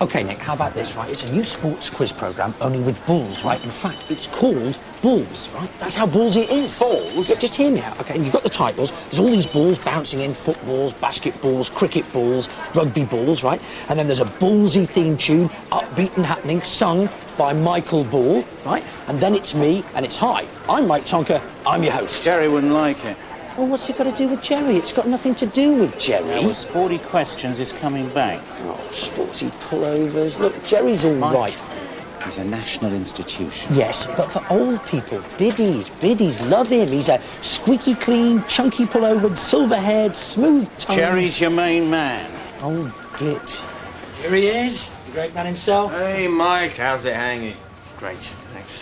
OK, Nick, how about this, right? It's a new sports quiz programme, only with bulls, right? In fact, it's called Bulls, right? That's how ballsy it is. Balls? Yeah, just hear me out, OK? And you've got the titles. There's all these balls bouncing in, footballs, basketballs, cricket balls, rugby balls, right? And then there's a ballsy theme tune, upbeat and happening, sung by Michael Ball, right? And then it's me, and it's hi, I'm Mike Tonker, I'm your host. Jerry wouldn't like it. Well, what's it got to do with Jerry? It's got nothing to do with Jerry. Yeah, well, Sporty Questions is coming back. Oh, sporty pullovers. Look, Jerry's all Mike, right. He's a national institution. Yes, but for old people, biddies love him. He's a squeaky clean, chunky pullovered, silver-haired, smooth-tongued... Jerry's your main man. Old git. Here he is, the great man himself. Hey, Mike, how's it hanging? Great, thanks.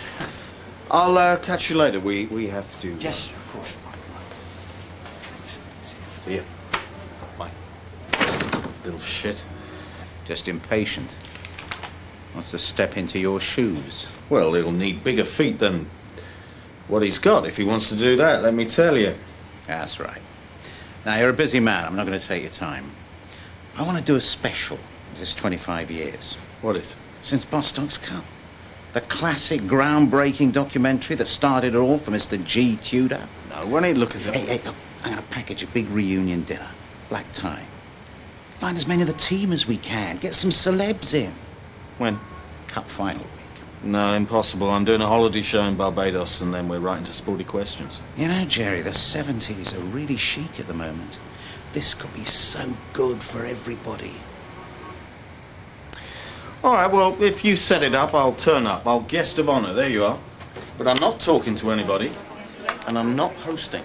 I'll catch you later. We have to... Yes, of course. See you. Bye. Little shit. Just impatient. Wants to step into your shoes. Well, he'll need bigger feet than what he's got if he wants to do that, let me tell you. That's right. Now, you're a busy man. I'm not going to take your time. I want to do a special. This is 25 years. What is? Since Bostock's Cup. The classic, groundbreaking documentary that started it all for Mr. G. Tudor. No, when he look as a... Hey, look, I'm going to package a big reunion dinner. Black tie. Find as many of the team as we can. Get some celebs in. When? Cup final week. No, impossible. I'm doing a holiday show in Barbados, and then we're right into Sporty Questions. You know, Jerry, the 70s are really chic at the moment. This could be so good for everybody. All right, well, if you set it up, I'll turn up. I'll guest of honor. There you are. But I'm not talking to anybody, and I'm not hosting.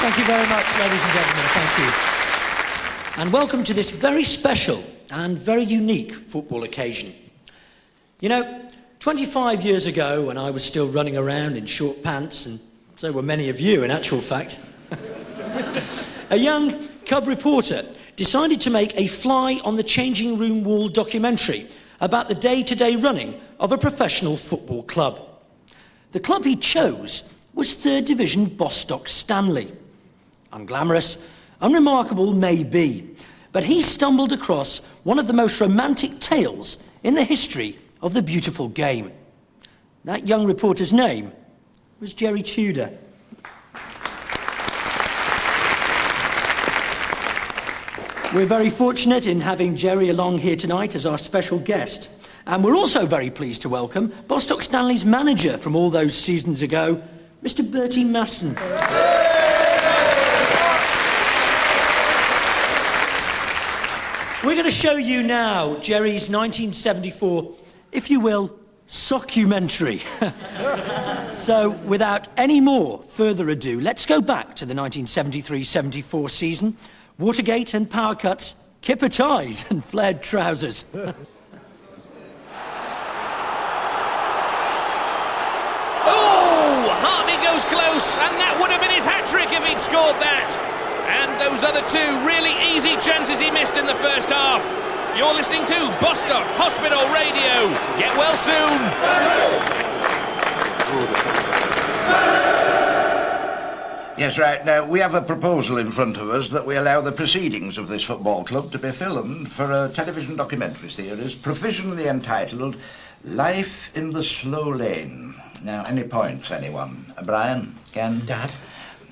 Thank you very much, ladies and gentlemen. Thank you. And welcome to this very special and very unique football occasion. You know, 25 years ago, when I was still running around in short pants, and so were many of you, in actual fact, a young cub reporter decided to make a fly-on-the-changing room wall documentary about the day-to-day running of a professional football club. The club he chose was 3rd Division Bostock Stanley. Unglamorous, unremarkable maybe, but he stumbled across one of the most romantic tales in the history of the beautiful game. That young reporter's name was Jerry Tudor. We're very fortunate in having Jerry along here tonight as our special guest. And we're also very pleased to welcome Bostock Stanley's manager from all those seasons ago, Mr. Bertie Masson. We're going to show you now Jerry's 1974, if you will, sockumentary. So, without any more further ado, let's go back to the 1973-74 season. Watergate and power cuts, kipper ties and flared trousers. Harvey goes close, and that would have been his hat-trick if he'd scored that. And those other two really easy chances he missed in the first half. You're listening to Bostock Hospital Radio. Get well soon. Yes, right. Now, we have a proposal in front of us that we allow the proceedings of this football club to be filmed for a television documentary series provisionally entitled Life in the Slow Lane. Now, any points, anyone? Brian? Ken? Dad?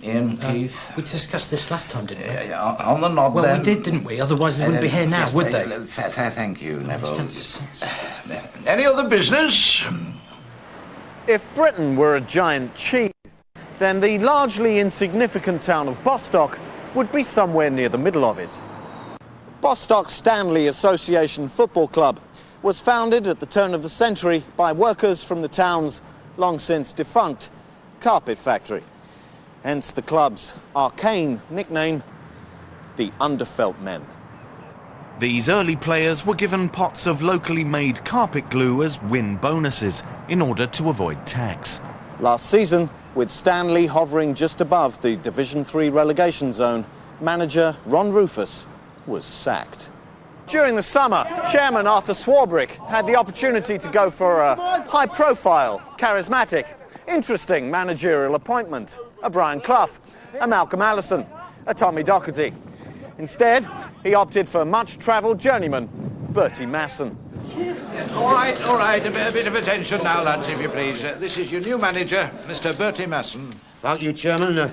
Ian? Keith? We discussed this last time, didn't we? On the nod, well, then. we did, didn't we? Otherwise they wouldn't be here now, yes, would they? Thank you, Neville. Any other business? If Britain were a giant cheese, then the largely insignificant town of Bostock would be somewhere near the middle of it. Bostock Stanley Association Football Club, was founded at the turn of the century by workers from the town's long since defunct carpet factory. Hence the club's arcane nickname, the Underfelt Men. These early players were given pots of locally made carpet glue as win bonuses in order to avoid tax. Last season, with Stanley hovering just above the Division 3 relegation zone, manager Ron Rufus was sacked. During the summer, Chairman Arthur Swarbrick had the opportunity to go for a high-profile, charismatic, interesting managerial appointment, a Brian Clough, a Malcolm Allison, a Tommy Docherty. Instead, he opted for much-travelled journeyman Bertie Masson. All right, a bit of attention now, lads, if you please. This is your new manager, Mr. Bertie Masson. Thank you, Chairman.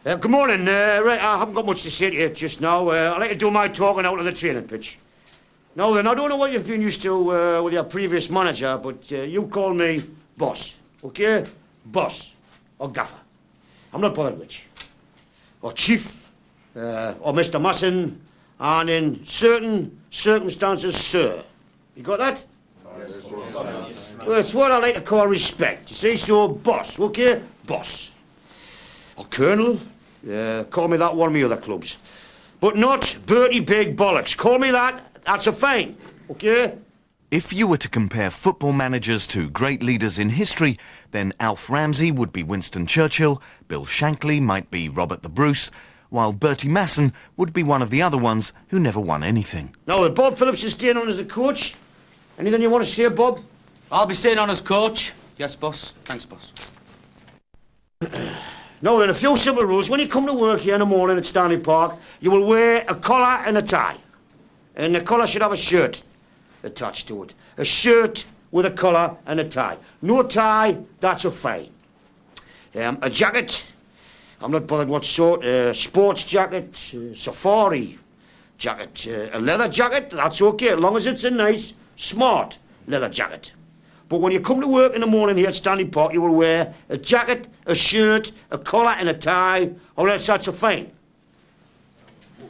Good morning. Right, I haven't got much to say to you just now. I'd like to do my talking out on the training pitch. Now then, I don't know what you've been used to with your previous manager, but you call me boss, OK? Boss, or gaffer. I'm not bothered which. Or chief, or Mr. Masson, and in certain circumstances, sir. You got that? Well, it's what I like to call respect. You see, so boss, OK? Boss. Or colonel, call me that one of my other clubs. But not Bertie Big Bollocks. Call me that, that's a fine, OK? If you were to compare football managers to great leaders in history, then Alf Ramsey would be Winston Churchill, Bill Shankly might be Robert the Bruce, while Bertie Masson would be one of the other ones who never won anything. Now, Bob Phillips is staying on as the coach. Anything you want to say, Bob? I'll be staying on as coach. Yes, boss. Thanks, boss. Now then, a few simple rules. When you come to work here in the morning at Stanley Park, you will wear a collar and a tie. And the collar should have a shirt attached to it. A shirt with a collar and a tie. No tie, that's a fine. A jacket, I'm not bothered what sort. Sports jacket, safari jacket. A leather jacket, that's okay, as long as it's a nice, smart leather jacket. But when you come to work in the morning here at Stanley Park, you will wear a jacket, a shirt, a collar and a tie, or else that's a fine.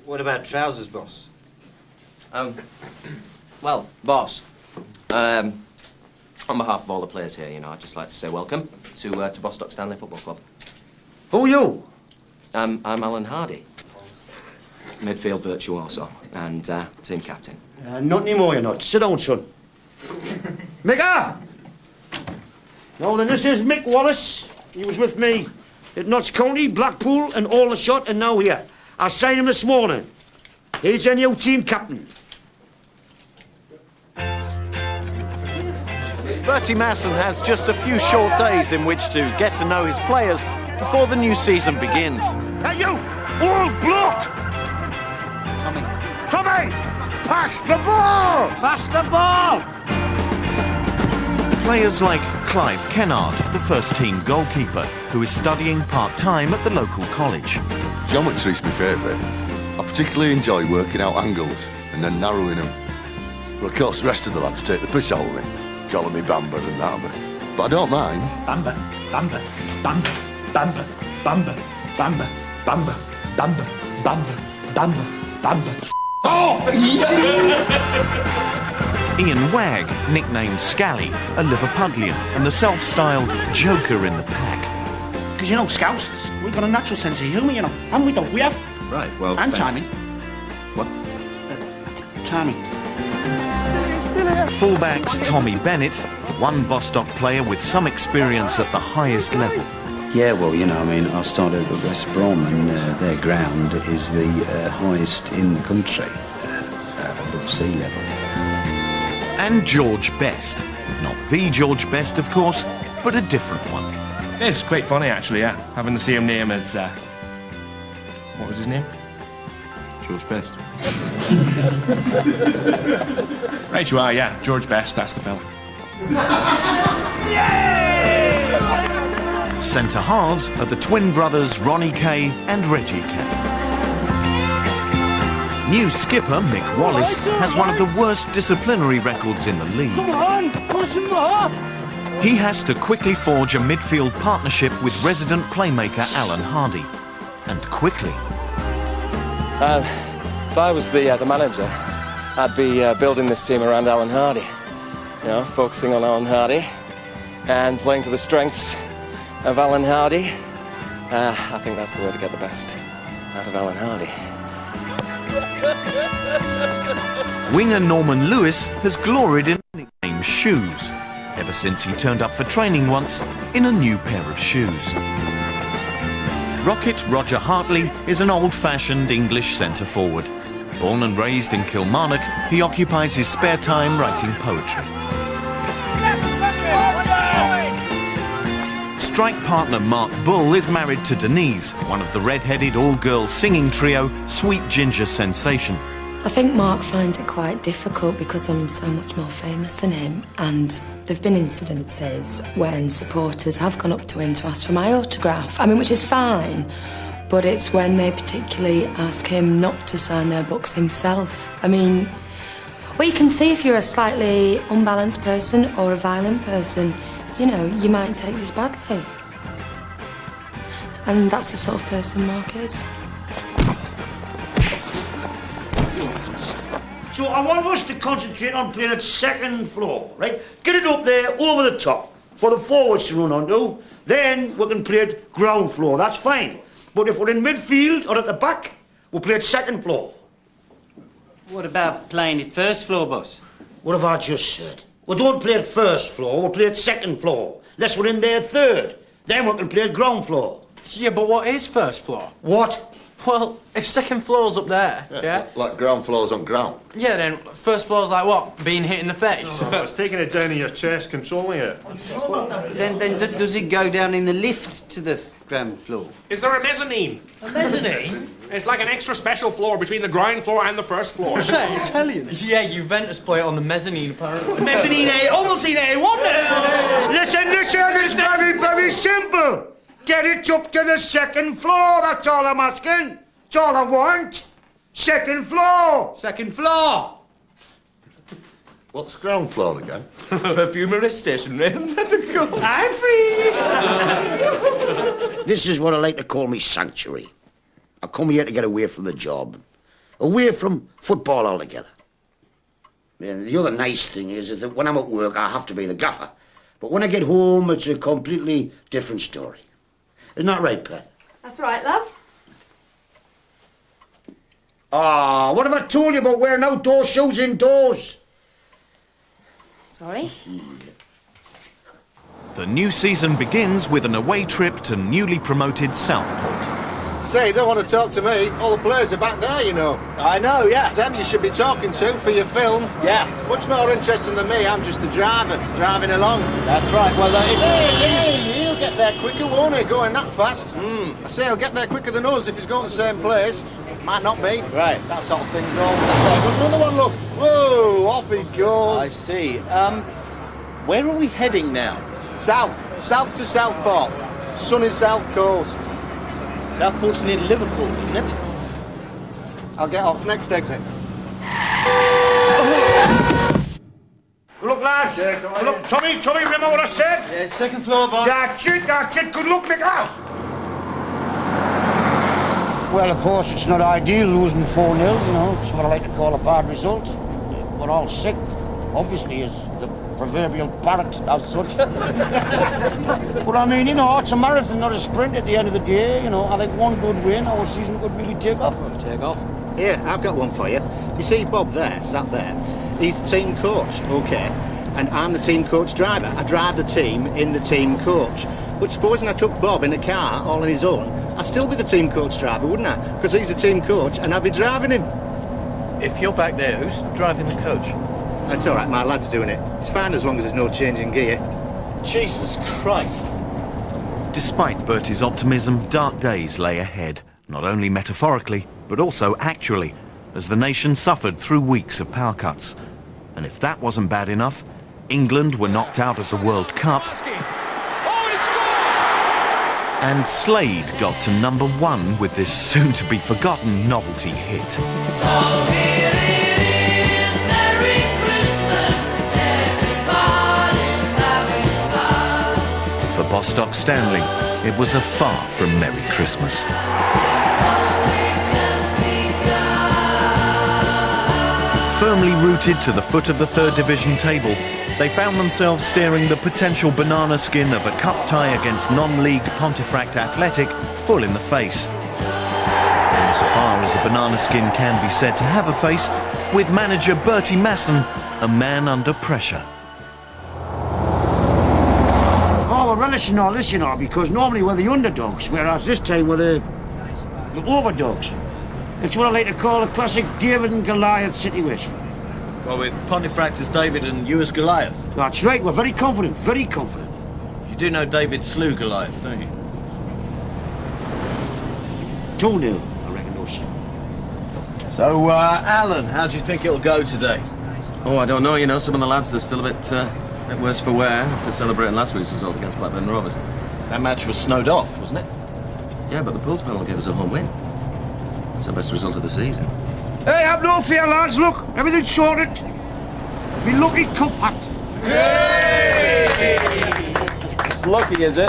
What about trousers, boss? Well, boss, on behalf of all the players here, you know, I'd just like to say welcome to Bostock Stanley Football Club. Who are you? I'm Alan Hardy, midfield virtuoso and team captain. Not anymore, you're not. Sit down, son. McGough! Now then, this is Mick Wallace. He was with me at Notts County, Blackpool and Aldershot, and now here. I signed him this morning. He's a new team captain. Bertie Masson has just a few short days in which to get to know his players before the new season begins. Hey, you! Old block! Tommy! Pass the ball! Pass the ball! Players like Clive Kennard, the first-team goalkeeper, who is studying part-time at the local college. Geometry's my favourite. I particularly enjoy working out angles and then narrowing them. But of course the rest of the lads take the piss out of me, calling me Bamba and that, but I don't mind. Bamba, Bamba, Bamba, Bamba, Bamba, Bamba, Bamba, Bamba, Bamba, Bamba, Bamba. Oh! Ian Wagg, nicknamed Scally, a Liverpudlian and the self-styled joker in the pack. Because, you know, Scouts, we've got a natural sense of humour, you know. And we don't, we have. Right, well... And thanks. timing. What? Timing. Fullbacks Tommy Bennett, one Bostock player with some experience at the highest level. Yeah, well, you know, I mean, I started at West Brom and their ground is the highest in the country, above sea level. And George Best. Not the George Best, of course, but a different one. It's quite funny, actually, yeah. Having the same name as, what was his name? George Best. Right you are, yeah. George Best, that's the fella. Centre halves are the twin brothers Ronnie Kay and Reggie Kay. New skipper Mick Wallace has one of the worst disciplinary records in the league. Come on, push him up. He has to quickly forge a midfield partnership with resident playmaker Alan Hardy. And quickly. If I was the manager, I'd be building this team around Alan Hardy. You know, focusing on Alan Hardy and playing to the strengths of Alan Hardy. I think that's the way to get the best out of Alan Hardy. Winger Norman Lewis has gloried in nickname shoes, ever since he turned up for training once in a new pair of shoes. Rocket Roger Hartley is an old-fashioned English centre-forward. Born and raised in Kilmarnock, he occupies his spare time writing poetry. Strike partner Mark Bull is married to Denise, one of the red-headed all-girl singing trio Sweet Ginger Sensation. I think Mark finds it quite difficult because I'm so much more famous than him, and there have been incidences when supporters have gone up to him to ask for my autograph. I mean, which is fine, but it's when they particularly ask him not to sign their books himself. I mean, well, you can see if you're a slightly unbalanced person or a violent person. You know, you might take this badly. And that's the sort of person Mark is. So I want us to concentrate on playing at second floor, right? Get it up there, over the top, for the forwards to run onto. Then we can play at ground floor, that's fine. But if we're in midfield or at the back, we'll play at second floor. What about playing at first floor, boss? What have I just said? We don't play at first floor, we'll play at second floor. Unless we're in there third. Then we can play at ground floor. Yeah, but what is first floor? What? Well, if second floor's up there, yeah? Like ground floor's on ground. Yeah, then first floor's like what? Being hit in the face? It's taking it down in your chest, controlling it. Then does it go down in the lift to the ground floor? Is there a mezzanine? A mezzanine? It's like an extra special floor between the ground floor and the first floor. Italian? Yeah, Juventus play it on the mezzanine, apparently. Mezzanine A, Ovaltine A, what? Listen, it's very, very simple. Get it up to the second floor, that's all I'm asking. That's all I want. Second floor. Second floor. What's ground floor again? Perfumery station, I'm free. This is what I like to call me sanctuary. I come here to get away from the job. Away from football altogether. And the other nice thing is that when I'm at work, I have to be the gaffer. But when I get home, it's a completely different story. Isn't that right, Pat? That's right, love. Ah, what have I told you about wearing outdoor shoes indoors? Sorry? The new season begins with an away trip to newly promoted Southport. Say, you don't want to talk to me. All the players are back there, you know. I know, yeah. It's them you should be talking to for your film. Yeah. Much more interesting than me. I'm just the driver, driving along. That's right. Well, he'll get there quicker, won't he, going that fast? I say he'll get there quicker than us if he's going to the same place. Might not be. Right. That sort of thing's all. Another one, look. Whoa, off he goes. I see. Where are we heading now? South. South to Southport. Sunny South Coast. Southport's near Liverpool, isn't it? I'll get off next exit. Good luck, lads. Good luck. Tommy, remember what I said? Yeah, second floor, boss. That's it. Good luck, McGough. Well, of course, it's not ideal losing 4-0, you know. It's what I like to call a bad result. We're all sick, obviously, as the proverbial parrot as such. But I mean, you know, it's a marathon, not a sprint at the end of the day. You know, I think one good win, our season could really take off. Here, I've got one for you. You see Bob there, sat there? He's the team coach, OK? And I'm the team coach driver. I drive the team in the team coach. But supposing I took Bob in a car all on his own, I'd still be the team coach driver, wouldn't I? Because he's the team coach and I'd be driving him. If you're back there, who's driving the coach? That's all right, my lad's doing it. It's fine as long as there's no change in gear. Jesus Christ. Despite Bertie's optimism, dark days lay ahead, not only metaphorically, but also actually, as the nation suffered through weeks of power cuts. And if that wasn't bad enough, England were knocked out of the World Cup, and Slade got to #1 with this soon-to-be-forgotten novelty hit. For Bostock Stanley, it was a far from Merry Christmas. Firmly firmly rooted to the foot of the 3rd Division table, they found themselves staring the potential banana skin of a cup tie against non-league Pontefract Athletic full in the face. Insofar as a banana skin can be said to have a face, with manager Bertie Masson a man under pressure. Oh, we're relishing all this, you know, because normally we're the underdogs, whereas this time we're the overdogs. It's what I like to call a classic David and Goliath situation. Well, with Pontefract as David and you as Goliath. That's right, we're very confident, very confident. You do know David slew Goliath, don't you? 2-0, I reckon us. So, Alan, how do you think it'll go today? Oh, I don't know, you know, some of the lads, they're still a bit worse for wear after celebrating last week's result against Blackburn Rovers. That match was snowed off, wasn't it? Yeah, but the Pulse panel gave us a home win. It's our best result of the season. Hey, have no fear, lads, look, everything's sorted. Me lucky cup hat. It's lucky, is it?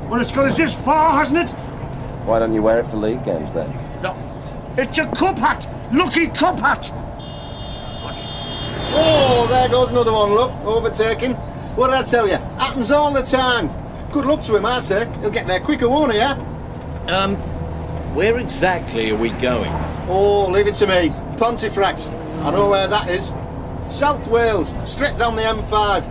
Well, it's got us this far, hasn't it? Why don't you wear it for league games, then? No, it's a cup hat, lucky cup hat. Oh, there goes another one, look, overtaking. What did I tell you? Happens all the time. Good luck to him, I say. He'll get there quicker, won't he, yeah? Where exactly are we going? Oh, leave it to me. Pontefract. I know where that is. South Wales, straight down the M5.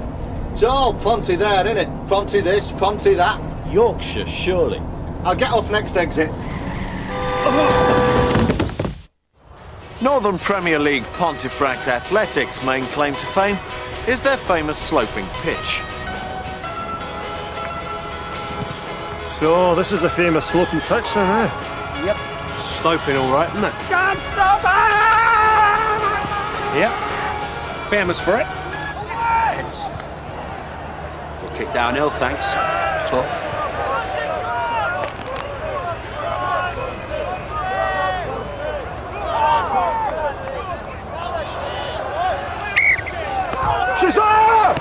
It's all Ponty there, innit? Ponty this, Ponty that. Yorkshire, surely. I'll get off next exit. Northern Premier League Pontefract Athletics' main claim to fame is their famous sloping pitch. So, this is a famous sloping pitch then, eh? Yep. Sloping all right, isn't it? Can't stop it! Yep. Famous for it. We'll kick downhill, thanks. Tough. She's up!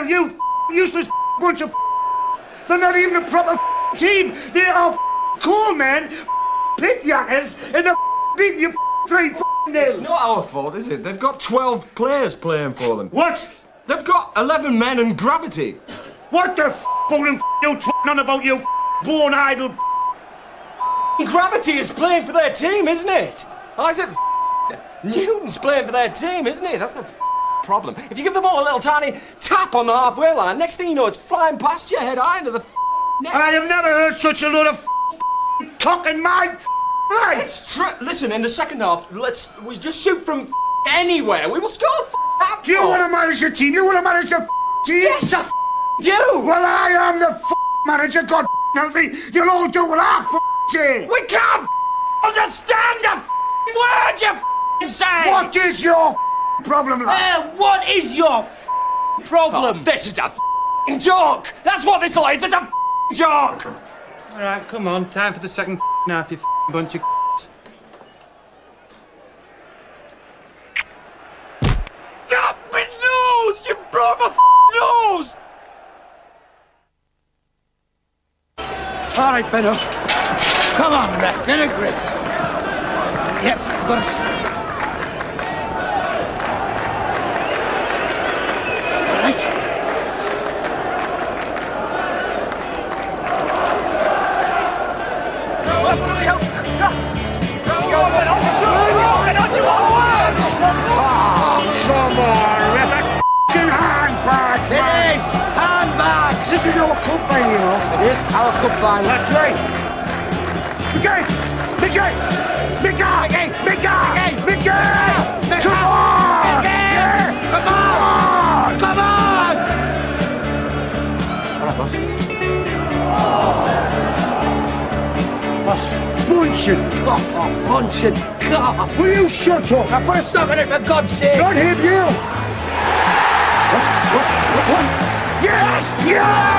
You useless bunch of they're not even a proper team. They are cool men, pit yackers, and they're beating you 3-0. It's not our fault, is it? They've got 12 players playing for them. What? They've got 11 men and gravity. What the fucking you twatting on about, you born idle? Gravity is playing for their team, isn't it? I said Newton's playing for their team, isn't he? That's a problem. If you give the ball a little tiny tap on the halfway line, next thing you know, it's flying past your head high into the net. I have never heard such a lot of cock in my life. Listen, in the second half, we just shoot from anywhere. We will score that. Do you want to manage the team? You want to manage the team? Yes, I do. Well, I am the manager. God help me. You'll all do what I say. We can't understand a word you say. What is your problem, lad? What is your problem? Oh, this is a joke. That's what this is. It's a joke. All right, come on. Time for the second half, you bunch of Stop it, nose! You broke my nose! All right, Benno. Come on, Rat. Get a grip. Yes, I've got it. This is our cup final, you know. It is our cup final. That's right. McGough! Come on! Yeah. Come on! All right, boss. Bunching. Will you shut up? Now put a stop in it, for God's sake. Not him, you! What? Yes! Yes!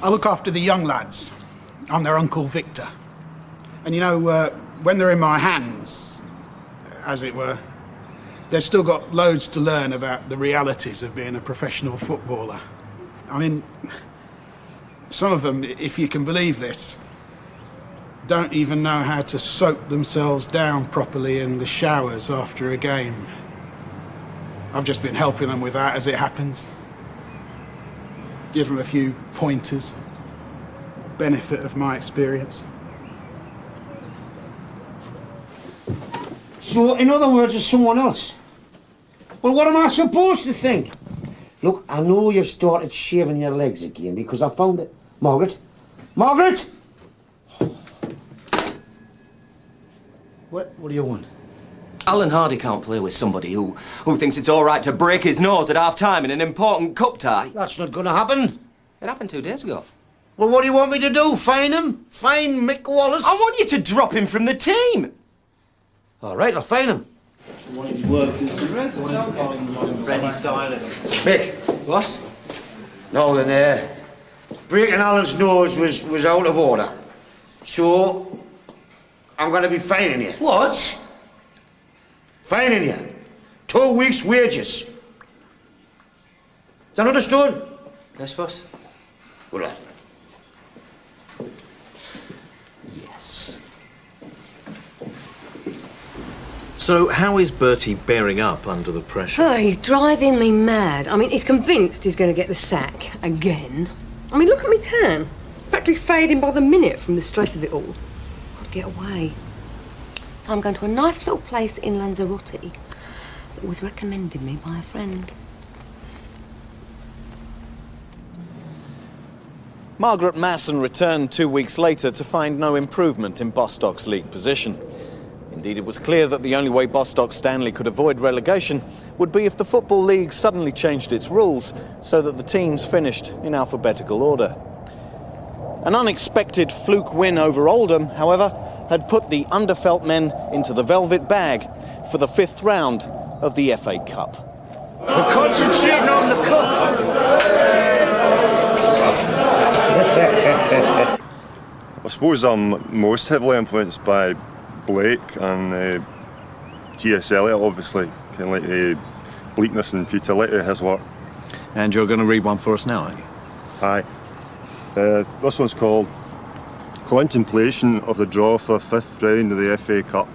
I look after the young lads. I'm their Uncle Victor. And you know, when they're in my hands, as it were, they've still got loads to learn about the realities of being a professional footballer. I mean, some of them, if you can believe this, don't even know how to soak themselves down properly in the showers after a game. I've just been helping them with that as it happens. Give them a few pointers. Benefit of my experience. So, in other words, it's someone else. Well, what am I supposed to think? Look, I know you've started shaving your legs again because I found it. Margaret? Margaret? What do you want? Alan Hardy can't play with somebody who thinks it's all right to break his nose at half-time in an important cup tie. That's not going to happen. It happened 2 days ago. Well, what do you want me to do? Fine him? Fine Mick Wallace? I want you to drop him from the team. All right, I'll fine him. Freddie Silas. Mick. What? No, then, breaking Alan's nose was out of order. So, I'm going to be fining you. What? Fining you. 2 weeks' wages. Is that understood? Yes, boss. Good lad. Yes. So how is Bertie bearing up under the pressure? Oh, he's driving me mad. I mean, he's convinced he's going to get the sack again. I mean, look at me tan. It's practically fading by the minute from the stress of it all. I've got to get away. So I'm going to a nice little place in Lanzarote that was recommended me by a friend. Margaret Masson returned 2 weeks later to find no improvement in Bostock's league position. Indeed, it was clear that the only way Bostock Stanley could avoid relegation would be if the Football League suddenly changed its rules so that the teams finished in alphabetical order. An unexpected fluke win over Oldham, however, had put the underfelt men into the velvet bag for the 5th round of the FA Cup. We're concentrating on the cup. I suppose I'm most heavily influenced by Blake and T.S. Eliot, obviously. Kind of like the bleakness and futility of his work. And you're going to read one for us now, aren't you? Aye. This one's called Contemplation of the Draw for the 5th round of the FA Cup.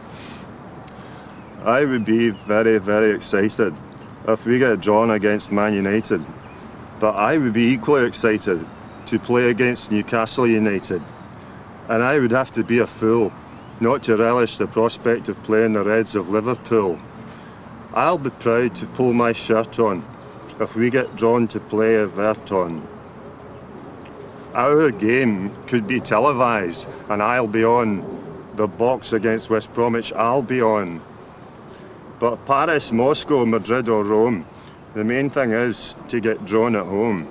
I would be very, very excited if we get drawn against Man United, but I would be equally excited to play against Newcastle United, and I would have to be a fool not to relish the prospect of playing the Reds of Liverpool. I'll be proud to pull my shirt on if we get drawn to play Everton. Our game could be televised and I'll be on. The box against West Bromwich, I'll be on. But Paris, Moscow, Madrid or Rome, the main thing is to get drawn at home.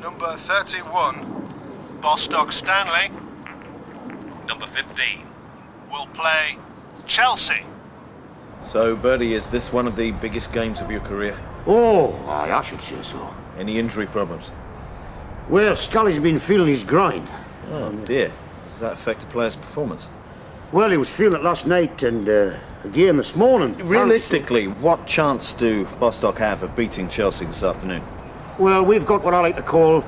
Number 31, Bostock Stanley. Number 15. Will play Chelsea. So, Bertie, is this one of the biggest games of your career? Oh, I should say so. Any injury problems? Well, Scully's been feeling his groin. Oh, dear. Does that affect a player's performance? Well, he was feeling it last night and again this morning. Realistically, what chance do Bostock have of beating Chelsea this afternoon? Well, we've got what I like to call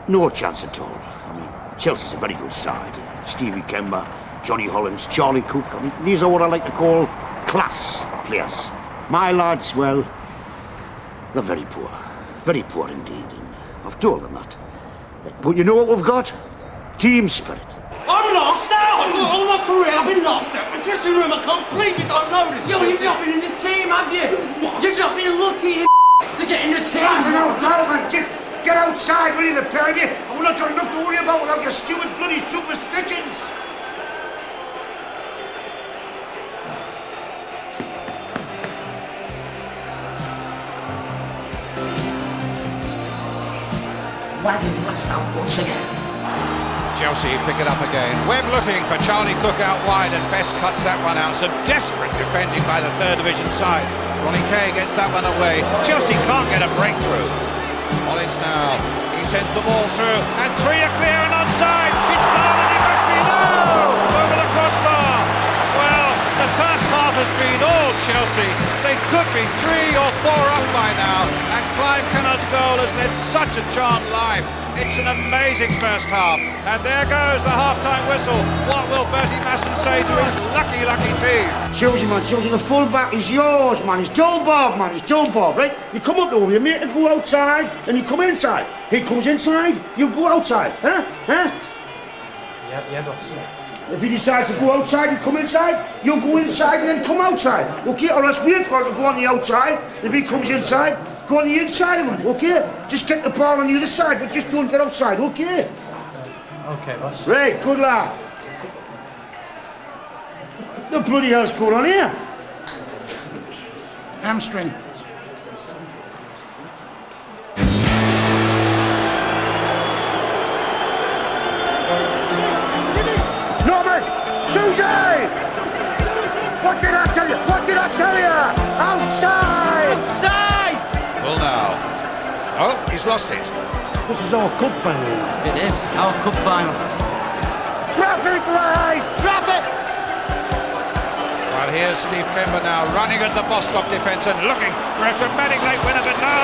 no chance at all. I mean, Chelsea's a very good side. Stevie Kemba, Johnny Hollins, Charlie Cook. I mean, these are what I like to call class players. My lads, well, they're very poor. Very poor indeed. And I've told them that. But you know what we've got? Team spirit. I'm lost out! All my career I've been lost out. The dressing room I can't believe you don't know this. Yeah, well, you've not been in the team, have you? What? You've not been lucky to get in the team. No, Dalvin, just get outside, will you, the pair of you? I've not got enough to worry about without your stupid bloody superstitions. Watkins must out once again. Chelsea pick it up again. Webb looking for Charlie Cook out wide and Best cuts that one out. Some desperate defending by the 3rd Division side. Ronnie Kay gets that one away. Chelsea can't get a breakthrough. Collins now. He sends the ball through, and 3 are clear and onside. It's gone, and it must be over the crossbar. Well, the first half has been all Chelsea. They could be 3 or 4 up by now, and Clive Kennett's goal has led such a charmed life. It's an amazing first half, and there goes the half-time whistle. What will Bertie Masson say to his lucky, lucky team? Chelsea, man, Chelsea, the full-back is yours, man. It's Joe Bob, man. It's Joe Bob, right? You come up to him, you make him go outside, and you come inside. He comes inside, you go outside, huh? Yeah, boss. If he decides to go outside and come inside, you'll go inside and then come outside, okay? Or else wait for him to go on the outside. If he comes inside, go on the inside of him, okay? Just get the ball on the other side, but just don't get outside, okay? Okay, boss. Right, good lad. The bloody hell's going on here? Hamstring. Norman! Susie! What did I tell you? What did I tell you? Outside! Outside! Well now. Oh, he's lost it. This is our cup final. It is, our cup final. Traffic light! Traffic! Well, here's Steve Kember now running at the Bostock defence and looking for a dramatic late winner, but no,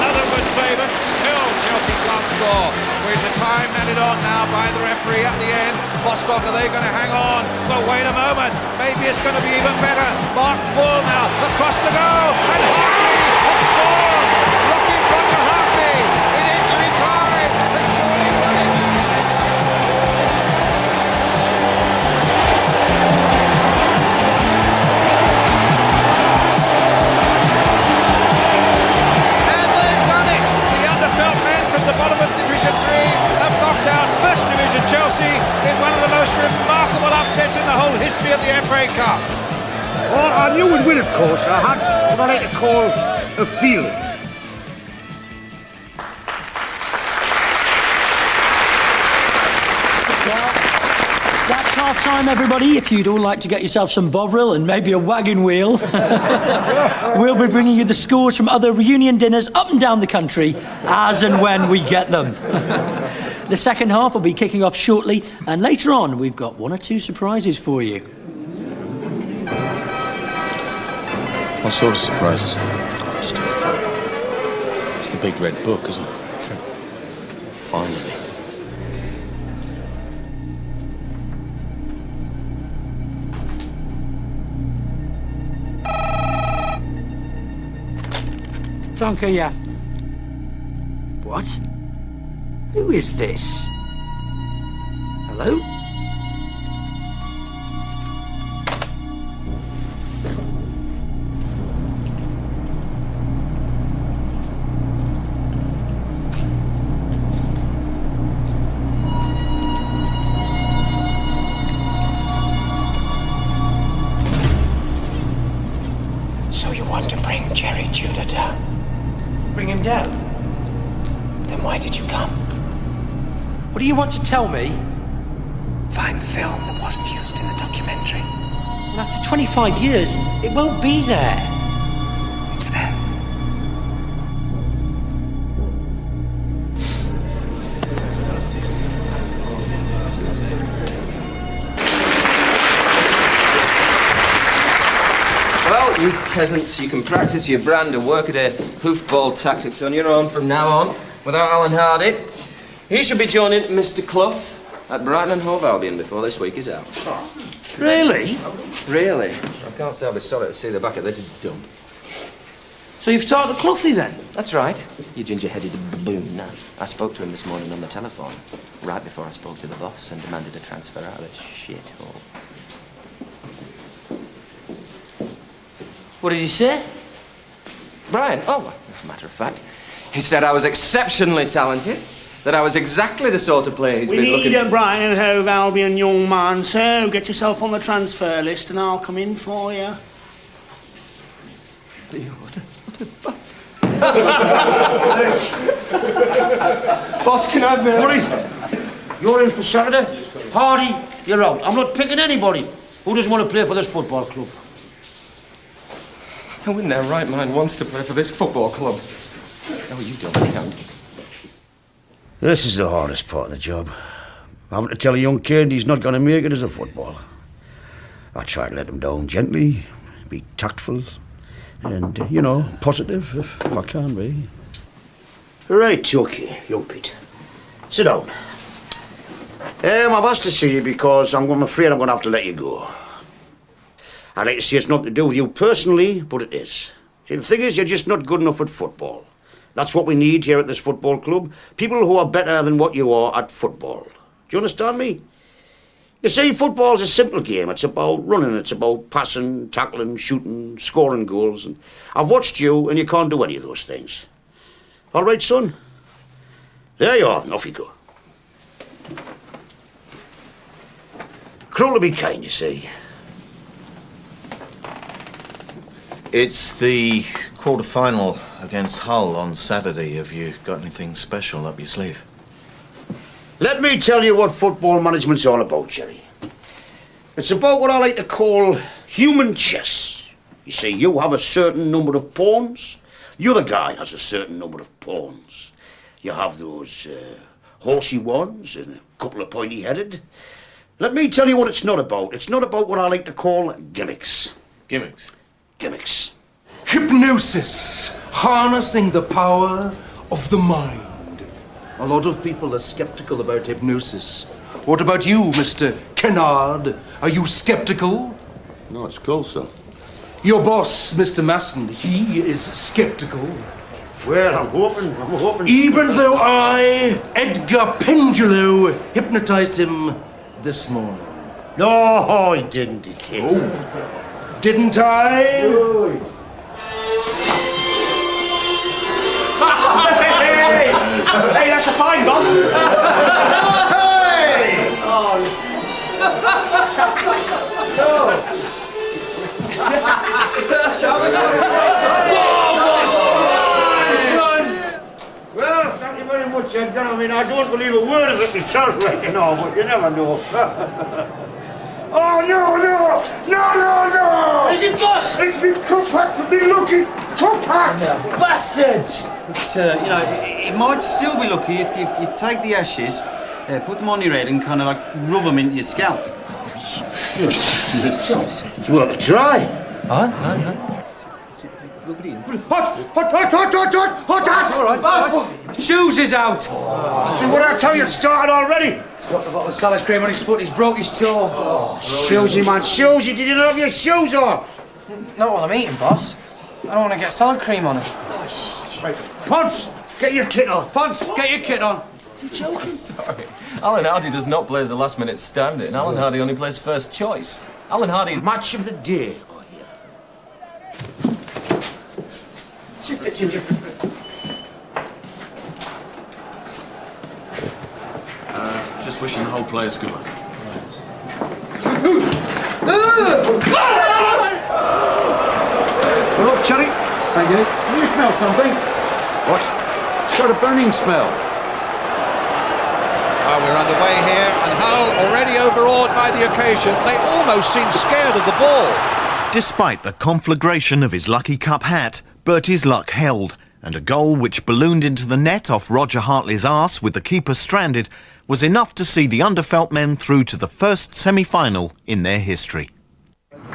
another good save, and still Chelsea can't score. With the time added on now by the referee at the end, Bostock, are they going to hang on? But wait a moment, maybe it's going to be even better. Mark Bull now across the goal, and Hartley has scored! Rocky Roger Hartley in injury time has surely won it. The bottom of Division 3 have knocked out First Division Chelsea in one of the most remarkable upsets in the whole history of the FA Cup. Well, I knew we'd win, of course. I had what I like to call a feeling. That's half-time, everybody. If you'd all like to get yourself some Bovril and maybe a wagon wheel, we'll be bringing you the scores from other reunion dinners up and down the country as and when we get them. The second half will be kicking off shortly, and later on we've got 1 or 2 surprises for you. What sort of surprises? Just a bit of fun. It's the big red book, isn't it? Finally. Tonka, yeah. What? Who is this? Hello? So you want to bring Jerry Tudor down? Bring him down? Then why did you come? What do you want to tell me? Find the film that wasn't used in the documentary. And after 25 years, it won't be there. It's there. Well, you peasants, you can practice your brand of workaday hoofball tactics on your own from now on, without Alan Hardy. He should be joining Mr. Clough at Brighton and Hove Albion before this week is out. Really? Really? I can't say I'll be sorry to see the back of this dump. So you've talked to Cloughie then? That's right. You ginger-headed baboon. I spoke to him this morning on the telephone, right before I spoke to the boss and demanded a transfer out of this shithole. What did he say? Brian? Oh, well, as a matter of fact, he said I was exceptionally talented, that I was exactly the sort of player he's been looking for. We need a Brighton and Hove Albion young man, so get yourself on the transfer list and I'll come in for you. What a bastard. Boss, can I have What is it? You're in for Saturday? Hardy, you're out. I'm not picking anybody who doesn't want to play for this football club. Who in their right mind wants to play for this football club? How are you doing, County? This is the hardest part of the job. Having to tell a young kid he's not going to make it as a footballer. I try to let him down gently, be tactful, and, positive if I can be. Right, okay, young Pete. Sit down. I've asked to see you because I'm afraid I'm going to have to let you go. I'd like to say it's nothing to do with you personally, but it is. See, the thing is, you're just not good enough at football. That's what we need here at this football club. People who are better than what you are at football. Do you understand me? You see, football's a simple game. It's about running, it's about passing, tackling, shooting, scoring goals. And I've watched you, and you can't do any of those things. All right, son? There you are, and off you go. Cruel to be kind, you see. It's the quarter-final against Hull on Saturday. Have you got anything special up your sleeve? Let me tell you what football management's all about, Jerry. It's about what I like to call human chess. You see, you have a certain number of pawns. The other guy has a certain number of pawns. You have those horsey ones and a couple of pointy-headed. Let me tell you what it's not about. It's not about what I like to call gimmicks. Gimmicks? Gimmicks. Hypnosis. Harnessing the power of the mind. A lot of people are skeptical about hypnosis. What about you, Mr. Kennard? Are you skeptical? No, it's cool, sir. Your boss, Mr. Masson, he is skeptical. Well, I'm hoping. Even though I, Edgar Pendulo, hypnotized him this morning. No, he didn't, he did. Oh. Didn't I? Good. Hey, that's a fine, boss. Hey! Well, thank you very much, Edgar. I mean, I don't believe a word of it myself right now, but you never know. Oh, no! Is it, boss? It's me Cupat with me lucky Cupat! Bastards! But, it might still be lucky if you take the ashes, put them on your head and kind of like rub them into your scalp. It's worth a try. Huh? Hot! All right. Shoes is out. See what I tell you, it started already. Dropped a bottle of salad cream on his foot, he's broke his toe. Shoesy, man, Shoesy, did you not have your shoes on? Not while I'm eating, boss. I don't want to get salad cream on it. Ponce, get your kit on. Ponce, get your kit on. You're joking. Sorry. Alan Hardy does not play as a last-minute stand-in. Alan Hardy only plays first choice. Alan Hardy's match of the day. Shift it, Ginger. Just wishing the whole players good luck. Well, up, Cherry. Thank you. Can you smell something? What? Got a burning smell. We're underway here, and Hull, already overawed by the occasion, they almost seem scared of the ball. Despite the conflagration of his Lucky Cup hat, Bertie's luck held, and a goal which ballooned into the net off Roger Hartley's arse with the keeper stranded was enough to see the Underfelt men through to the first semi-final in their history.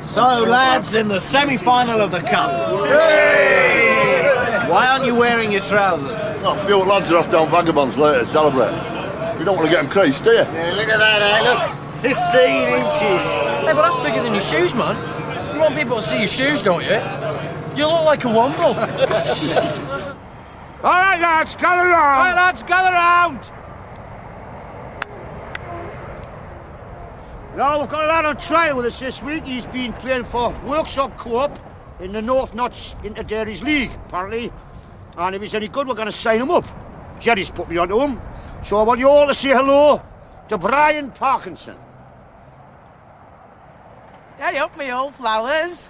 So, lads, in the semi-final of the Cup. Hey! Why aren't you wearing your trousers? Oh, a few lads are off down Vagabonds later to celebrate. You don't want to get them creased, do you? Yeah, look at that, Look, 15 inches. Hey, but that's bigger than your shoes, man. You want people to see your shoes, don't you? You look like a womble. All right, lads, gather round. All right, lads, gather round. Now, we've got a lad on trial with us this week. He's been playing for Workshop Co-op in the North Notts Inter-Dairies League, apparently. And if he's any good, we're going to sign him up. Jerry's put me onto him. So I want you all to say hello to Brian Parkinson. Hey up, me old flowers.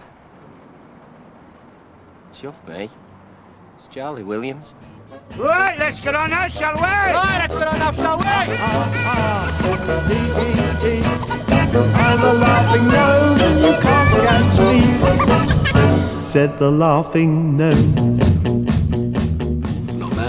Chuff me. It's Charlie Williams. Right, let's get on now, shall we? Right, let's get on now, shall we? I'm a laughing gnome and you can't catch me, said the laughing gnome. Not bad.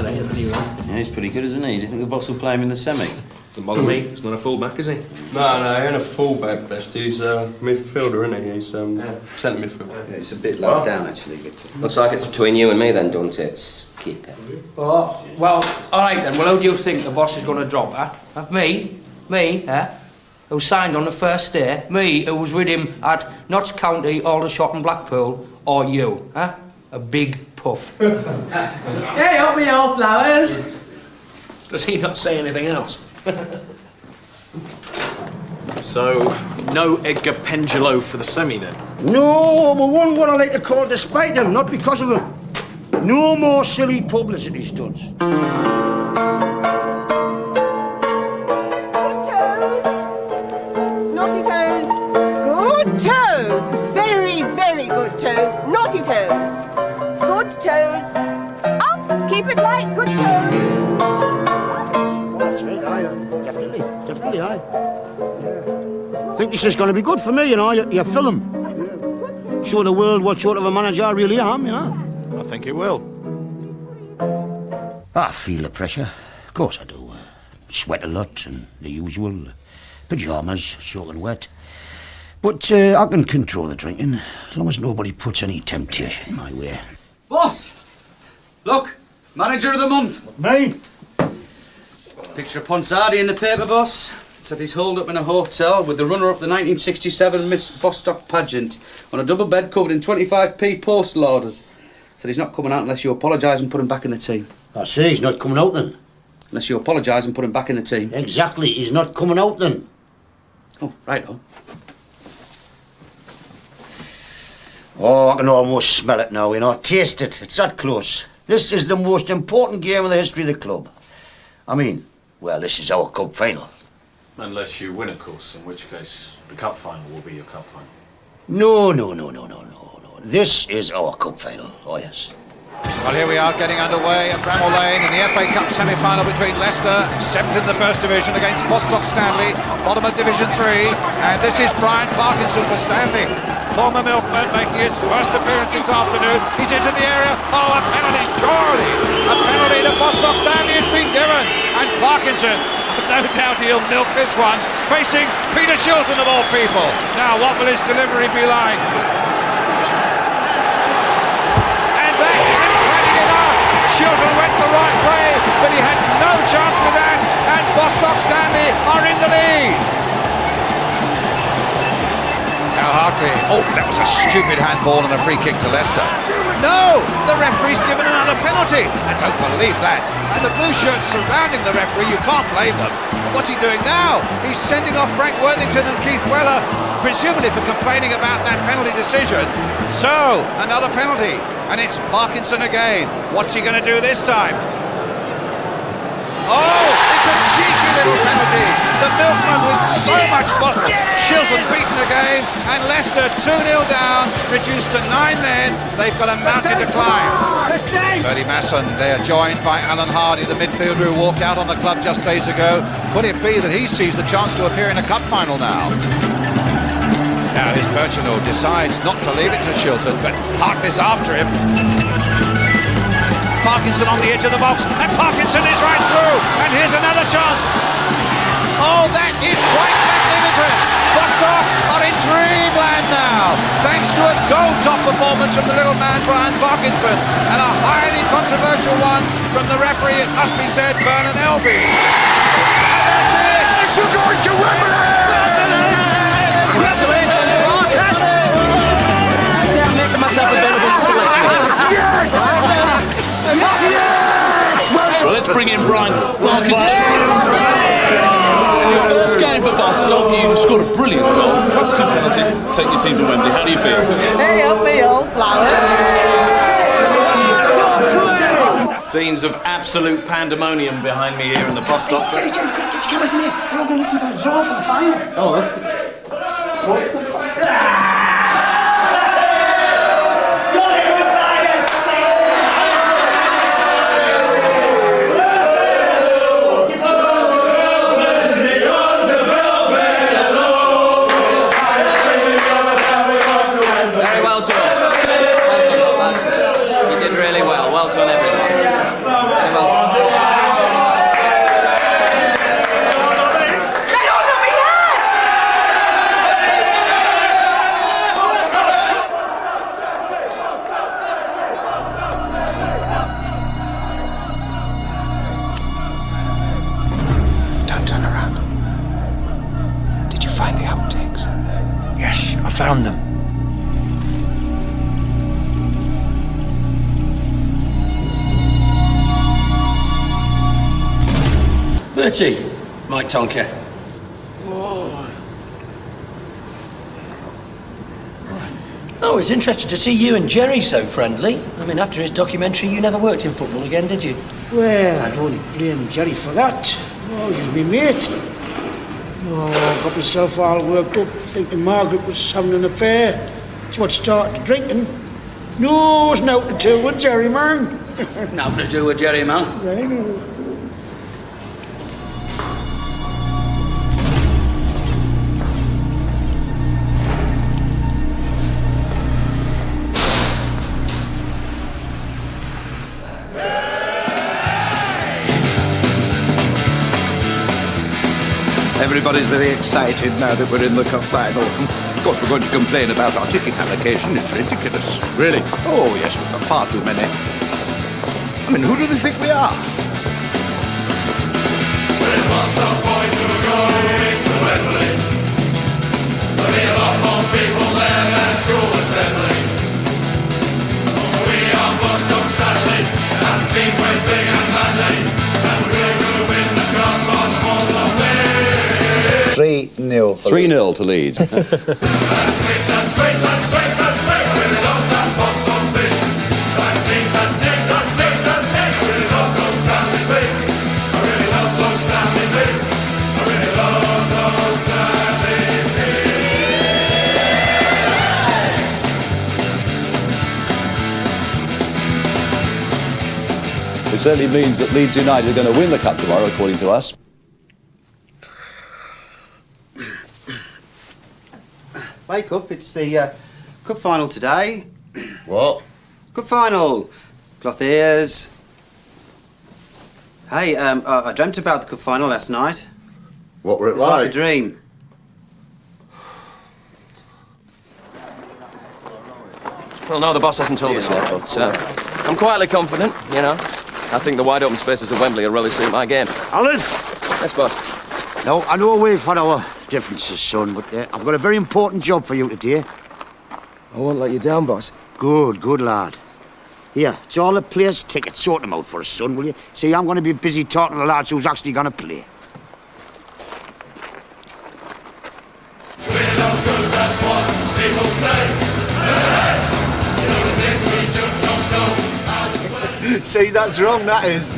pretty good, isn't he? Do you think the boss will play him in the semi? Doesn't bother me. He's not a full-back, is he? No, he ain't a full-back, best. He's midfielder, isn't he? He's centre midfielder. Yeah, it's a bit low down, actually, Victor. Looks like it's between you and me then, don't it, Skipper? Oh, well, all right then. Well, who do you think the boss is going to drop, huh? Me, who signed on the first day? Me, who was with him at Notts County, Aldershot and Blackpool? Or you, huh? A big puff. Hey, up me old flowers. Does he not say anything else? So, no Edgar Pengelow for the semi then? No, we won what I like to call despite him, not because of him. No more silly publicity stunts. Naughty toes. Good toes. Very, very good toes. Naughty toes. Good toes. Up. Keep it light. Good toes. That's right, aye. Definitely, aye. Yeah. I think this is going to be good for me, you know, your film. Yeah. Show the world what sort of a manager I really am, you know. I think it will. I feel the pressure. Of course I do. Sweat a lot and the usual. Pyjamas, soaking wet. But I can control the drinking, as long as nobody puts any temptation my way. Boss! Look, manager of the month. Me? Picture of Ponsardi in the paper, boss. Said he's holed up in a hotel with the runner-up the 1967 Miss Bostock pageant on a double bed covered in 25p postal orders. Said he's not coming out unless you apologise and put him back in the team. I say he's not coming out then. Unless you apologise and put him back in the team. Exactly, he's not coming out then. Oh, right-o. Oh, I can almost smell it now, you know. Taste it. It's that close. This is the most important game in the history of the club. I mean, well, this is our cup final. Unless you win, of course, in which case the cup final will be your cup final. No. This is our cup final. Oh, yes. Well, here we are getting underway at Bramall Lane in the FA Cup semi-final between Leicester, 7th in the First Division, against Bostock Stanley, bottom of Division 3. And this is Brian Parkinson for Stanley. Former milkman making his first appearance this afternoon. He's into the area. Oh, a penalty, surely. A penalty to Bostock Stanley has been given. And Parkinson, no doubt he'll milk this one, facing Peter Shilton of all people. Now, what will his delivery be like? Shilton went the right way, but he had no chance with that, and Bostock Stanley are in the lead. Now Hartley, oh, that was a stupid handball and a free kick to Leicester. No, the referee's given another penalty. I don't believe that. And the blue shirts surrounding the referee, you can't blame them. But what's he doing now? He's sending off Frank Worthington and Keith Weller, presumably for complaining about that penalty decision. So, another penalty. And it's Parkinson again. What's he going to do this time? Oh, it's a cheeky little penalty. The milkman with so much bottle. Shilton beaten again, and Leicester 2-0 down, reduced to 9 men. They've got a mountain to climb. Bertie Masson, they are joined by Alan Hardy, the midfielder who walked out on the club just days ago. Could it be that he sees the chance to appear in a cup final now? Now his Pearson decides not to leave it to Shilton, but Hartley's after him. Parkinson on the edge of the box, and Parkinson is right through, and here's another chance. Oh, that is quite magnificent. Bostock are in dreamland now, thanks to a goal-top performance from the little man Brian Parkinson, and a highly controversial one from the referee, it must be said, Vernon Elby. And that's it! It's going to Wembley! Myself available for selection. Yes! Well, let's bring in Brian Parkinson. First game for Bostock, you scored a brilliant goal, plus 2 penalties, take your team to Wembley. How do you feel? Hey, up me old flowers. Scenes of absolute pandemonium behind me here in the Bostock. Jerry, quick, get your cameras in here. We're all going to listen for a draw for the final. Oh, found them. Bertie, Mike Tonker. Oh, it's interesting to see you and Jerry so friendly. I mean, after his documentary, you never worked in football again, did you? Well, I don't blame Jerry for that. Oh, he's me mate. Oh, I got myself all worked up thinking Margaret was having an affair. That's what started drinking. No, it's nothing to do with Jerry, man. Nothing to do with Jerry, man. I know. Everybody's very excited now that we're in the cup final. Of course, we're going to complain about our ticket allocation. It's ridiculous. Really? Oh, yes, we've got far too many. I mean, who do they think we are? We're Bostock boys who are going to Wembley. There'll be a lot more people there than school assembly. We are Bostock Stanley, as a team we're big and manly, and we're going to win the cup on all the way. 3-0. 3-0 to Leeds. That's sweet, that's sweet, that's sweet, that's sweet. I really love that Boston beat. That's neat, that's neat, that's neat, that's neat. I really love those Stanley beats. I really love those Stanley beats. I really love those Stanley It certainly means that Leeds United are going to win the cup tomorrow, according to us. Wake up, it's the cup final today. What? Cup final. Cloth ears. Hey, I dreamt about the cup final last night. What were it It's like a dream. Well, no, the boss hasn't told us yet, but I'm quietly confident, you know. I think the wide open spaces of Wembley will really suit my game. Alan! Yes, boss. No, I know we've had our differences, son, but I've got a very important job for you today. I won't let you down, boss. Good, good lad. Here, it's all the players' tickets. Sort them out for us, son, will you? See, I'm going to be busy talking to the lads who's actually going to play. We're no good, that's what people say. Hey, you know the thing, we just don't know how to play. See, that's wrong, that is.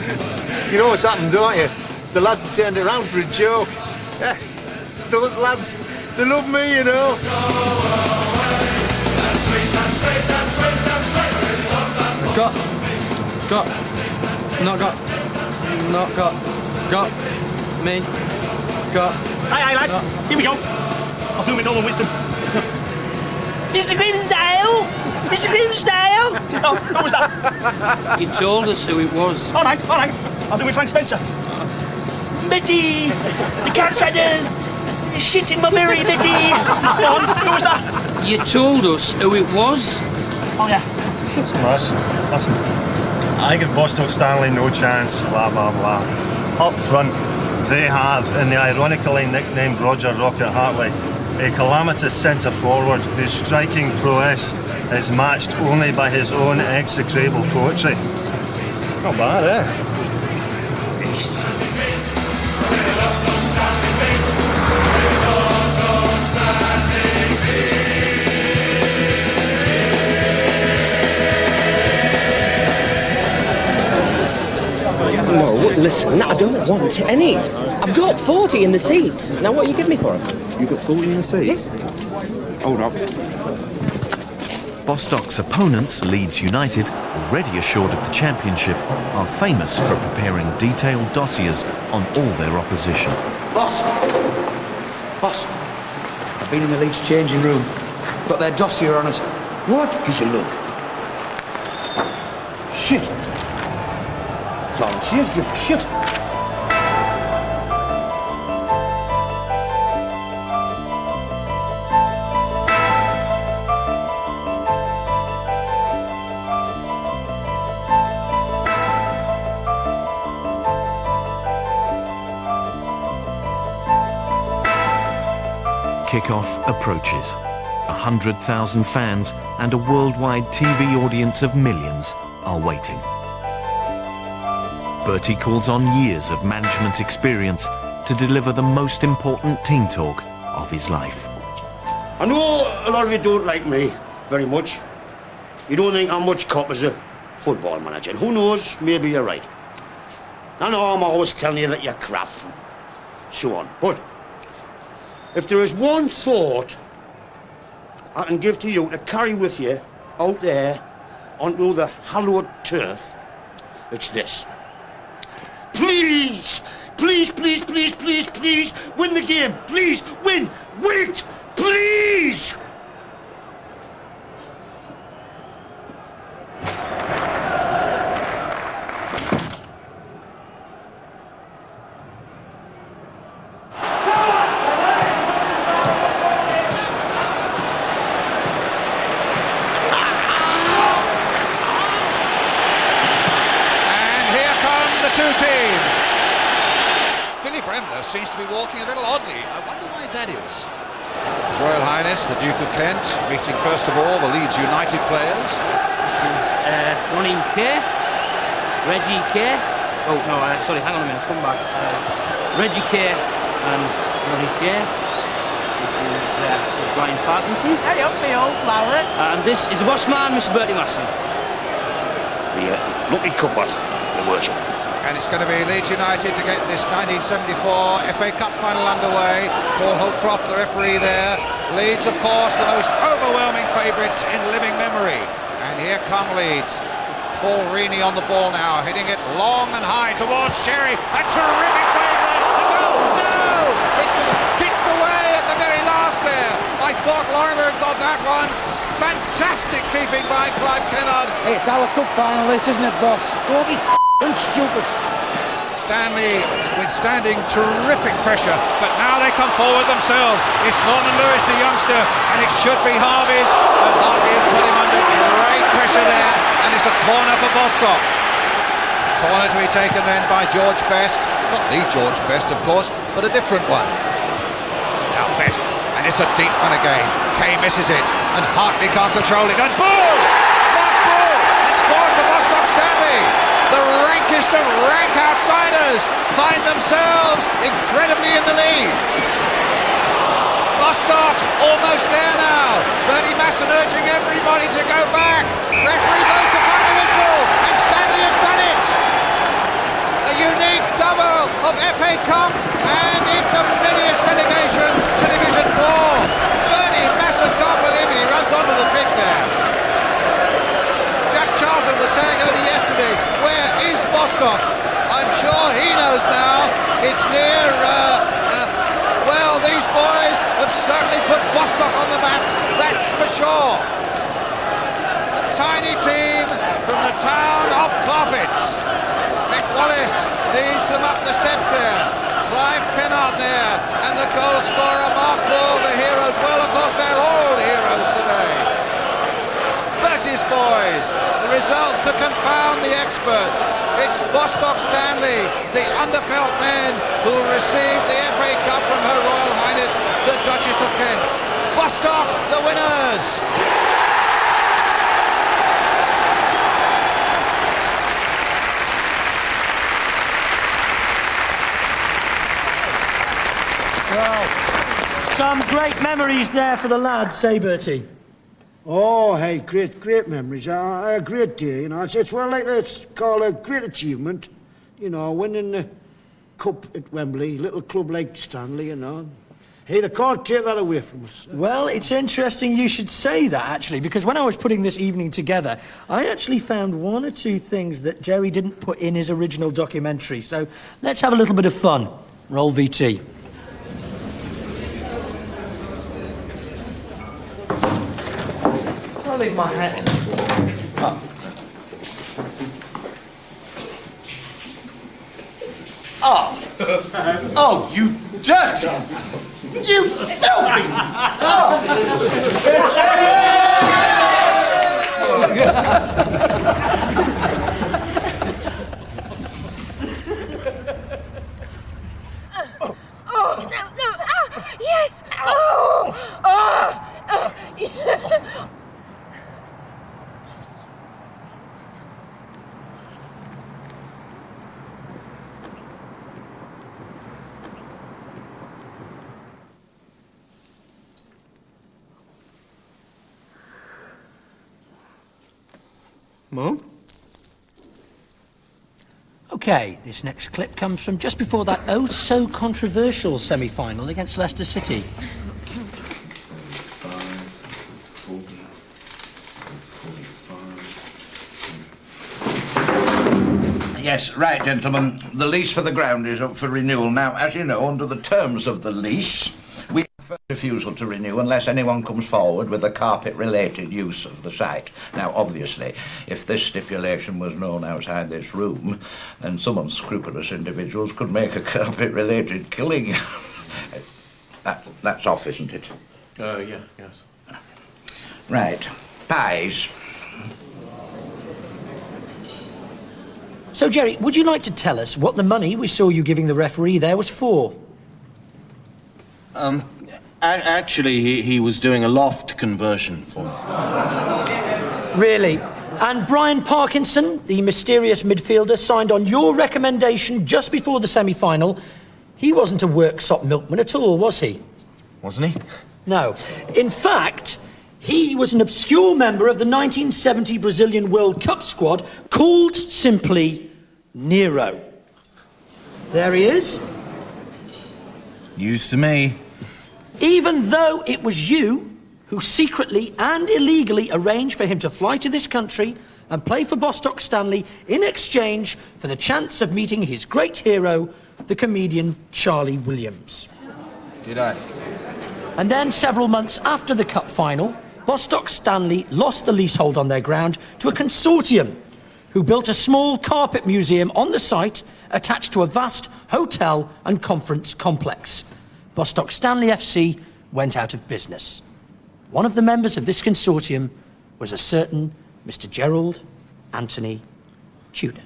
You know what's happened, don't you? The lads have turned it around for a joke. Those lads, they love me, you know. Got, me, got. Aye, lads, here we go. I'll do my normal wisdom. Mr. Grimsdale! Mr. Grimsdale! Oh, who was that? You told us who it was. All right, I'll do it, Frank Spencer. Betty! The cat's had a shit in my berry, Betty! Go on, who was that? You told us who it was. Oh, yeah. Listen, listen. I give Bostock Stanley no chance, blah, blah, blah. Up front, they have, in the ironically nicknamed Roger Rocket Hartley, a calamitous centre-forward whose striking prowess is matched only by his own execrable poetry. Not bad, eh? Yes. No, listen, I don't want any. I've got 40 in the seats. Now what you give me for it? You got 40 in the seats? Yes. Hold up. Bostock's opponents, Leeds United, already assured of the championship, are famous for preparing detailed dossiers on all their opposition. Boss! I've been in the Leeds changing room. Got their dossier on us. What? Gives a look. Shit. Tom, she's just shit. Kick-off approaches. 100,000 fans and a worldwide TV audience of millions are waiting. Bertie calls on years of management experience to deliver the most important team talk of his life. I know a lot of you don't like me very much. You don't think I'm much cop as a football manager. And who knows, maybe you're right. I know I'm always telling you that you're crap, and so on. But if there is one thought I can give to you to carry with you out there onto the hallowed turf, it's this. Please, please, please, please, please, please, win the game. Please, win. Win it. Please. Seems to be walking a little oddly. I wonder why that is. His Royal Highness, the Duke of Kent, meeting first of all the Leeds United players. This is Ronnie K, Reggie K. Oh, no, sorry, hang on a minute, come back. Reggie K and Ronnie K. This is Brian Parkinson. Hurry up, me old flower. And this is the boss man, Mr. Bertie Masson. The lucky cupboard, your worship. And it's going to be Leeds United to get this 1974 FA Cup final underway. Paul Holcroft, the referee there. Leeds, of course, the most overwhelming favourites in living memory. And here come Leeds. Paul Reaney on the ball now, hitting it long and high towards Sherry. A terrific save there. The goal! No! It was kicked away at the very last there. I thought Lorimer got that one. Fantastic keeping by Clive Kennard. Hey, it's our cup final, this, isn't it, boss? Don't be stupid. Stanley withstanding terrific pressure, but now they come forward themselves. It's Norman Lewis, the youngster, and it should be Harvey's, but Harvey has put him under great pressure there, and it's a corner for Bostock. Corner to be taken then by George Best, not the George Best, of course, but a different one. Now Best, and it's a deep one again. Kay misses it, and Hartley can't control it, and Bull! Mark Bull has scored for Bostock Stanley. The rankest of rank outsiders find themselves incredibly in the lead. Bostock almost there now. Bertie Masson urging everybody to go back. Referee blows the final whistle, and Stanley have done it. A unique double of FA Cup and ignominious relegation to Division 4. Bertie Masson can't believe it. He runs onto the pitch there. Jack Charlton was saying only yesterday, where is Bostock? I'm sure he knows now. It's near, well, these boys have certainly put Bostock on the map, that's for sure. The tiny team from the town of Cloppets. Mick Wallace leads them up the steps there. Clive Kennard there, and the goal scorer Mark Bull, the heroes. Well, of course, they're all heroes today. Bertie's boys, the result to confound the experts. It's Bostock Stanley, the underfelt men who received the FA Cup from Her Royal Highness, the Duchess of Kent. Bostock, the winners! Well, some great memories there for the lads, say Bertie. Oh, hey, great memories. A great day, you know. It's well, like it's called a great achievement, you know, winning the cup at Wembley, little club like Stanley, you know. Hey, they can't take that away from us. Well, it's interesting you should say that, actually, because when I was putting this evening together, I actually found one or two things that Jerry didn't put in his original documentary. So let's have a little bit of fun. Roll VT. I'll leave my hat in. Oh, you dirty! You filthy! Oh, no. Ah, yes. Oh. Mum? OK, this next clip comes from just before that oh-so-controversial semi-final against Leicester City. Yes, right, gentlemen. The lease for the ground is up for renewal now. As you know, under the terms of the lease, we have refusal to renew unless anyone comes forward with a carpet-related use of the site. Now, obviously, if this stipulation was known outside this room, then some unscrupulous individuals could make a carpet-related killing. That's off, isn't it? Yeah, yes. Right. Pies. So, Jerry, would you like to tell us what the money we saw you giving the referee there was for? Actually, he was doing a loft conversion for me. Really? And Brian Parkinson, the mysterious midfielder, signed on your recommendation just before the semi-final. He wasn't a worksop milkman at all, was he? Wasn't he? No. In fact, he was an obscure member of the 1970 Brazilian World Cup squad called simply Nero. There he is. News to me. Even though it was you who secretly and illegally arranged for him to fly to this country and play for Bostock Stanley in exchange for the chance of meeting his great hero, the comedian Charlie Williams. Did I? And then, several months after the cup final, Bostock Stanley lost the leasehold on their ground to a consortium who built a small carpet museum on the site attached to a vast hotel and conference complex. Bostock Stanley FC went out of business. One of the members of this consortium was a certain Mr. Gerald Anthony Tudor.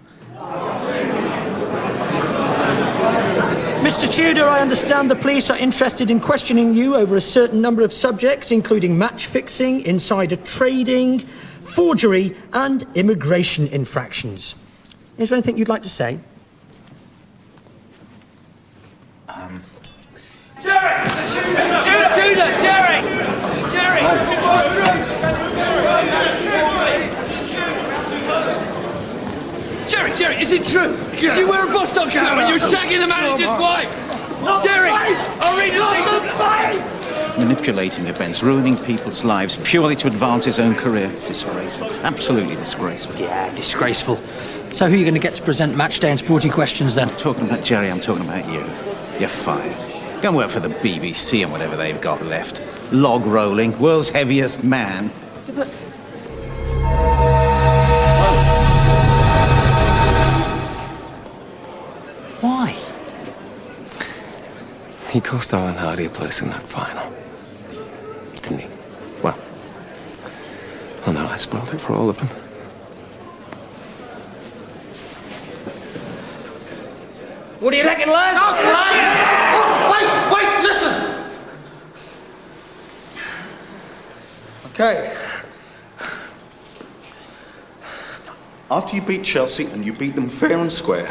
Mr. Tudor, I understand the police are interested in questioning you over a certain number of subjects, including match fixing, insider trading, forgery, and immigration infractions. Is there anything you'd like to say? Jerry! Tudor! Jerry! Jerry, is it true? Did you wear a Bostock shirt when you were shagging the manager's wife? Jerry! I'll read it. Manipulating events, ruining people's lives purely to advance his own career. It's disgraceful. Absolutely disgraceful. Yeah, disgraceful. So who are you going to get to present Matchday and Sporty Questions then? I'm talking about Jerry, I'm talking about you. You're fired. Go and work for the BBC and whatever they've got left. Log rolling, world's heaviest man. Why? He cost Alan Hardy a place in that final. Didn't he? Well, now I spoiled it for all of them. What do you reckon, lads? Oh, wait, listen! Okay. After you beat Chelsea, and you beat them fair and square,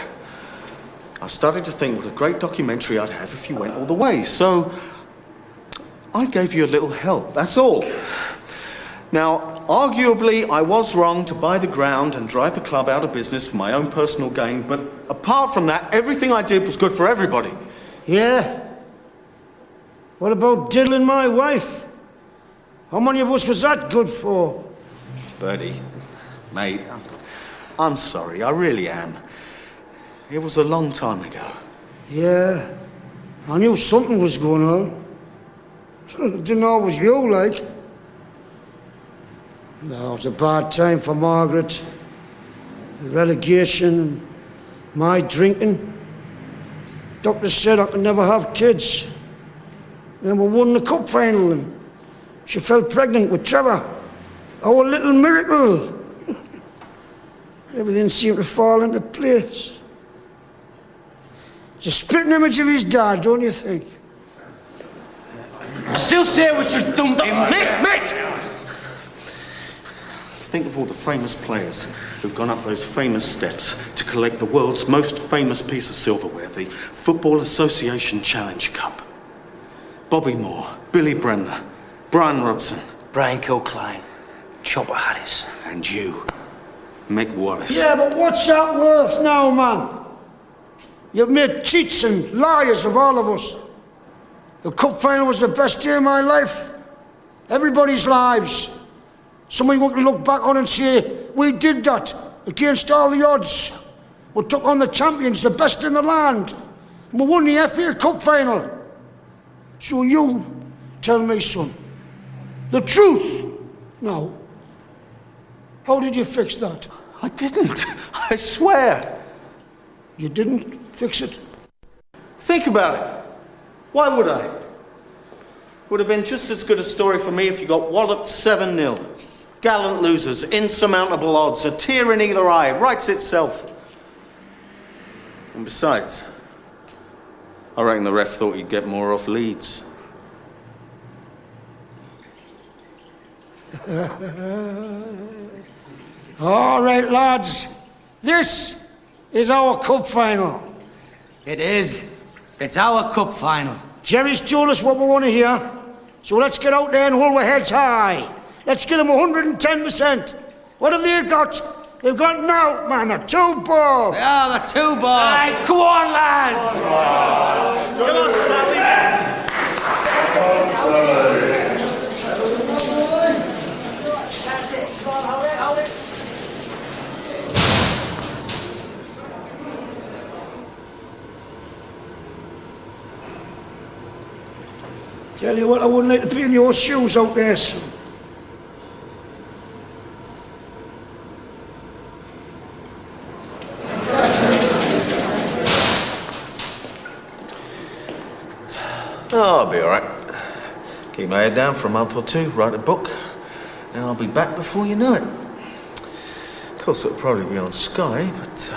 I started to think what a great documentary I'd have if you went all the way, so I gave you a little help, that's all. Now, arguably, I was wrong to buy the ground and drive the club out of business for my own personal gain, but apart from that, everything I did was good for everybody. Yeah? What about diddling my wife? How many of us was that good for? Bertie, mate, I'm sorry, I really am. It was a long time ago. Yeah, I knew something was going on. Didn't know it was you, like. No, it was a bad time for Margaret. The relegation and my drinking. Doctor said I could never have kids. Then we won the cup final and she fell pregnant with Trevor. Our little miracle. Everything seemed to fall into place. It's a spitting image of his dad, don't you think? I still say we should dump him. Mick! Think of all the famous players who've gone up those famous steps to collect the world's most famous piece of silverware, the Football Association Challenge Cup. Bobby Moore, Billy Bremner, Brian Robson. Brian Kilcline, Chopper Harris. And you. Mick Wallace. Yeah, but what's that worth now, man? You've made cheats and liars of all of us. The cup final was the best day of my life. Everybody's lives. Somebody who can look back on and say, we did that against all the odds. We took on the champions, the best in the land. And we won the FA Cup final. So you tell me, son, the truth. Now, how did you fix that? I didn't. I swear. You didn't fix it? Think about it. Why would I? Would have been just as good a story for me if you got walloped 7-0. Gallant losers, insurmountable odds, a tear in either eye, writes itself. And besides, I reckon the ref thought you'd get more off Leeds. All right, lads. This is our cup final. It is. It's our cup final. Jerry's told us what we want to hear, so let's get out there and hold our heads high. Let's give them 110%. What have they got? They've got now, man, the 2 bob. They are the 2 bob. Right, come on, lads. Come on, Stanley. Tell you what, I wouldn't like to be in your shoes out there, son. Oh, I'll be all right. Keep my head down for a month or two, write a book, then I'll be back before you know it. Of course, it'll probably be on Sky, but